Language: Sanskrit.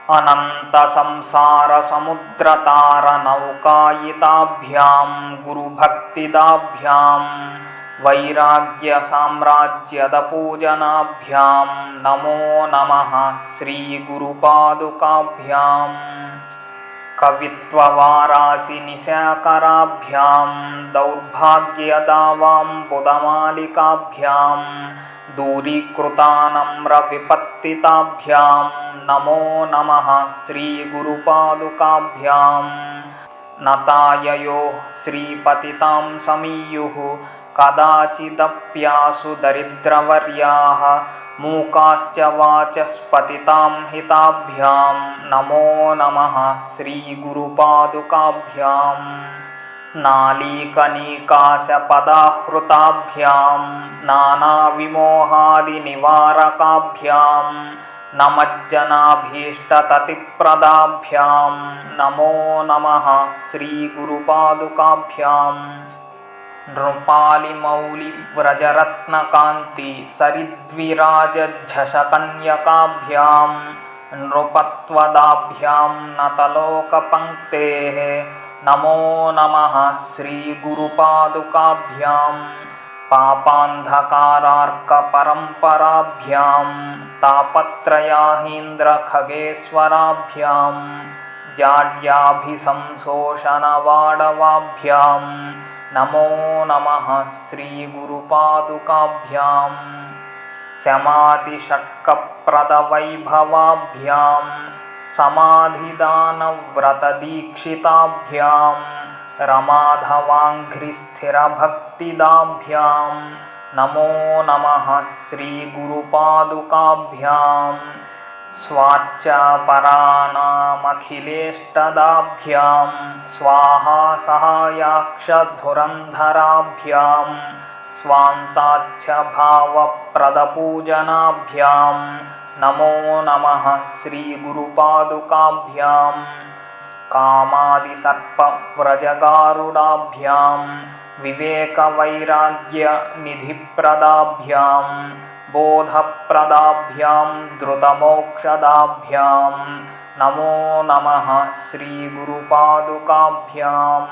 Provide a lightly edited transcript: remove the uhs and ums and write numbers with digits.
अनन्तसंसारसमुद्रतारनौकायिताभ्यां गुरुभक्तिदाभ्यां वैराग्यसाम्राज्यदपूजनाभ्यां नमो नमः श्रीगुरुपादुकाभ्याम्। कवित्ववारासिनिशाकराभ्यां दौर्भाग्यदावाम्बुदमालिकाभ्यां दूरीकृतानम्रविपत्तिताभ्यां नमो नमः श्रीगुरुपादुकाभ्याम्। नताययो श्रीपतितां समीयुः कदाचिदप्यासु दरिद्रवर्याः मूकाश्च वाचस्पतितां हिताभ्यां नमो नमः श्रीगुरुपादुकाभ्याम्। नालीकनीकाशपदाहृताभ्यां नानाविमोहादिनिवारकाभ्यां नमज्जनाभीष्टततिप्रदाभ्यां नमो नमः श्रीगुरुपादुकाभ्याम्। नृपालिमौलिव्रजरत्नकान्ति सरिद्विराजझषकन्यकाभ्यां नृपत्वदाभ्यां नतलोकपङ्क्तेः नमो नमः श्रीगुरुपादुकाभ्याम्। पापान्धकारार्कपरम्पराभ्यां तापत्रयाहीन्द्रखगेश्वराभ्यां जाड्याभिसंशोषणवाडवाभ्यां नमो नमः श्रीगुरुपादुकाभ्याम्। शमादिषट्कप्रदवैभवाभ्यां समाधिदानव्रतदीक्षिताभ्यां रमाधवाङ्घ्रिस्थिरभक्तिदाभ्यां नमो नमः श्रीगुरुपादुकाभ्याम्। स्वाच्चापराणामखिलेष्टदाभ्यां स्वाहा सहायाक्षधुरन्धराभ्यां स्वान्ताच्छभावप्रदपूजनाभ्यां नमो नमः श्रीगुरुपादुकाभ्याम्। कामादिसर्पव्रजगारुडाभ्यां विवेकवैराग्यनिधिप्रदाभ्यां बोधप्रदाभ्यां धृतमोक्षदाभ्यां नमो नमः श्रीगुरुपादुकाभ्याम्।